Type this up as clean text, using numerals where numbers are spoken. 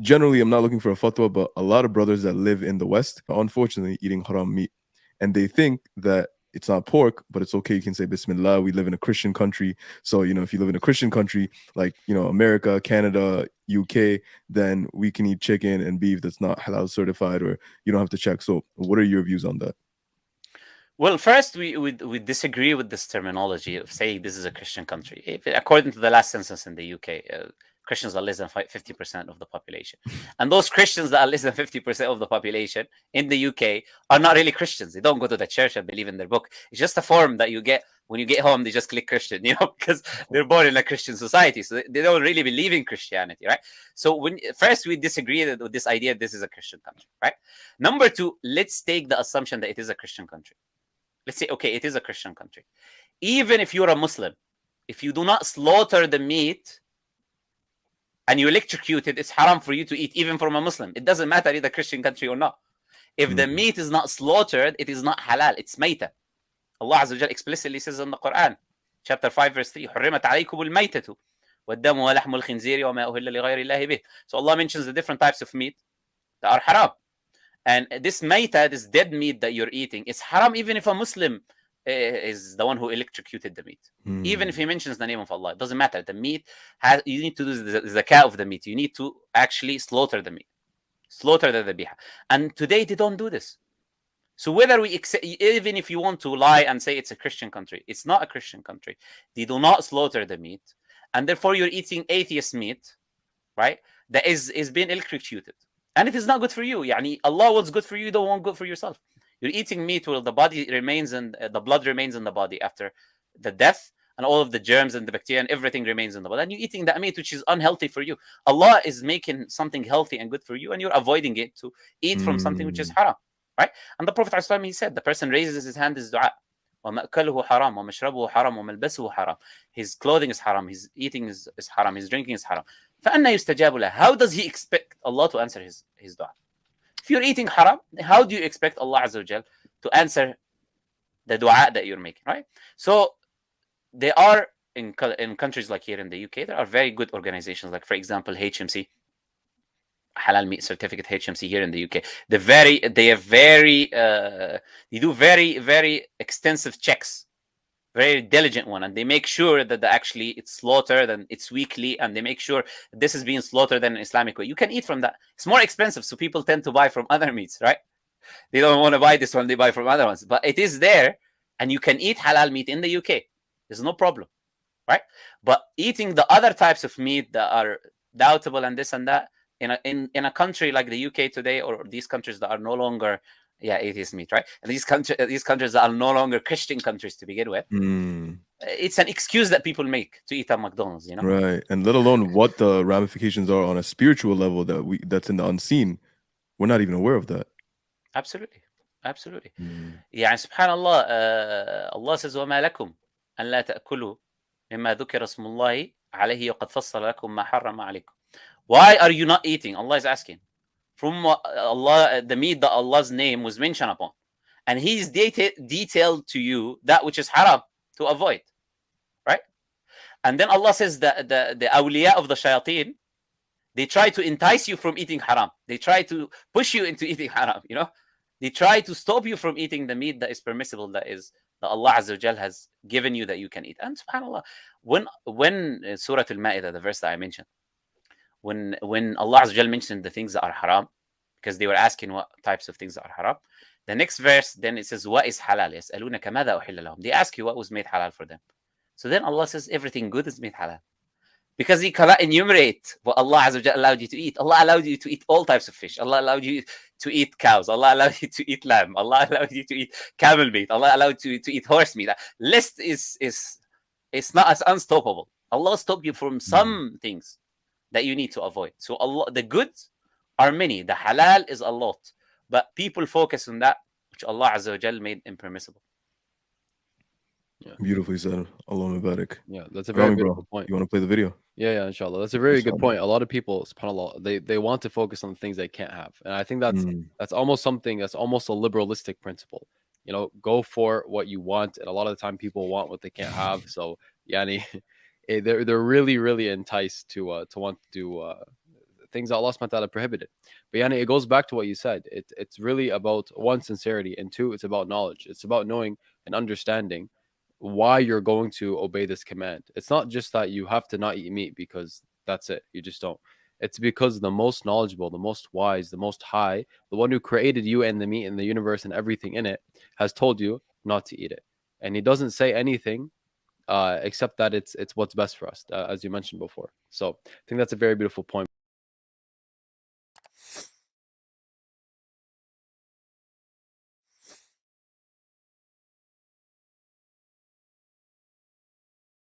generally, I'm not looking for a fatwa, but a lot of brothers that live in the West are unfortunately eating haram meat. And they think that it's not pork, but it's okay. You can say Bismillah. We live in a Christian country. So, if you live in a Christian country, like, America, Canada, UK, then we can eat chicken and beef that's not halal certified, or you don't have to check. So, what are your views on that? Well, first, we disagree with this terminology of saying this is a Christian country. According to the last census in the UK, Christians are less than 50% of the population. And those Christians that are less than 50% of the population in the UK are not really Christians. They don't go to the church and believe in their book. It's just a form that you get when you get home. They just click Christian, because they're born in a Christian society. So they don't really believe in Christianity, right? So first we disagree with this idea this is a Christian country, right? Number two, let's take the assumption that it is a Christian country. Let's say, okay, it is a Christian country. Even if you're a Muslim, if you do not slaughter the meat and you electrocute it, it's haram for you to eat, even from a Muslim. It doesn't matter if it's a Christian country or not. If the meat is not slaughtered, it is not halal. It's mayta. Allah Azza wa Jal explicitly says in the Quran, chapter 5, verse 3, حُرِّمَتْ عَلَيْكُمُ الْمَيْتَةُ وَالدَّمُ وَلَحْمُ الْخِنْزِيرِ وَمَا أُهِلَّ لِغَيْرِ اللَّهِ بِهِ. So Allah mentions the different types of meat that are haram. And this mayta, this dead meat that you're eating, is haram even if a Muslim is the one who electrocuted the meat. Even if he mentions the name of Allah, it doesn't matter. The meat you need to do the zakah of the meat. You need to actually slaughter the meat, slaughter the dhabiha. And today they don't do this. So whether we accept, even if you want to lie and say it's a Christian country, it's not a Christian country. They do not slaughter the meat, and therefore you're eating atheist meat, right? That is being electrocuted, and it is not good for you. Yani Allah wants good for you, you don't want good for yourself. You're eating meat where the body remains and the blood remains in the body after the death, and all of the germs and the bacteria and everything remains in the body. And you're eating that meat which is unhealthy for you. Allah is making something healthy and good for you, and you're avoiding it to eat from something which is haram, right? And the Prophet ﷺ, he said, the person raises his hand is dua. وَمَأْكَلُهُ حَرَامٌ وَمَشْرَبُهُ حَرَامٌ وَمَلْبَسُهُ حَرَامٌ. His clothing is haram, his eating is haram, his drinking is haram. فَأَنَّا يُسْتَجَابُ لَهُ. How does he expect Allah to answer his dua? If you're eating haram, how do you expect Allah Azza wa Jal to answer the dua that you're making, right? So there are in countries like here in the UK, there are very good organizations, like for example HMC, halal meat certificate HMC here in the UK. They do very extensive checks, very diligent one, and they make sure that actually it's slaughtered and it's weekly, and they make sure this is being slaughtered in an Islamic way. You can eat from that. It's more expensive, so people tend to buy from other meats, right? They don't want to buy this one, they buy from other ones. But it is there, and you can eat halal meat in the UK. There's no problem, right? But eating the other types of meat that are doubtable and this and that in a country like the UK today, or these countries that are no longer atheist meat, right? And these countries that are no longer Christian countries to begin with, it's an excuse that people make to eat at McDonald's, Right. And let alone what the ramifications are on a spiritual level that's in the unseen. We're not even aware of that. Absolutely. يعني سبحان الله, Allah says وما لكم أن لا تأكلوا مما ذكر اسم الله عليه وقد فصل لكم ما حرم عليكم. Why are you not eating? Allah is asking. From Allah, the meat that Allah's name was mentioned upon, and He's detailed to you that which is haram to avoid, right? And then Allah says that the awliya of the shayateen, they try to entice you from eating haram. They try to push you into eating haram. They try to stop you from eating the meat that is permissible, that Allah Azza wa Jal has given you that you can eat. And subhanAllah, when Surah Al-Ma'idah, the verse that I mentioned, when Allah Azza wa Jal mentioned the things that are haram, because they were asking what types of things are haram, the next verse, then it says, what is halal? يَسْأَلُونَكَ مَاذَا أُحِلَّ لَهُمْ. They ask you what was made halal for them. So then Allah says everything good is made halal. Because He cannot enumerate what Allah Azza wa Jal allowed you to eat. Allah allowed you to eat all types of fish. Allah allowed you to eat cows. Allah allowed you to eat lamb. Allah allowed you to eat camel meat. Allah allowed you to eat horse meat. That list is not as unstoppable. Allah stopped you from some things that you need to avoid. So Allah, the goods are many. The halal is a lot. But people focus on that which Allah Azza wa Jal made impermissible. Yeah. Beautifully said. Allah Mubarak. Yeah, that's a very beautiful bro, point. You want to play the video? Yeah, inshallah. That's a very good point. A lot of people, subhanAllah, they want to focus on the things they can't have. And I think that's almost something that's almost a liberalistic principle. Go for what you want. And a lot of the time people want what they can't have. So, they're really, really enticed to want to do things that Allah subhanahu wa ta'ala prohibited. But yani, it goes back to what you said. It's really about, one, sincerity, and two, it's about knowledge. It's about knowing and understanding why you're going to obey this command. It's not just that you have to not eat meat because that's it. You just don't. It's because the most knowledgeable, the most wise, the most high, the one who created you and the meat and the universe and everything in it, has told you not to eat it. And he doesn't say anything except that it's what's best for us, as you mentioned before. So I think that's a very beautiful point.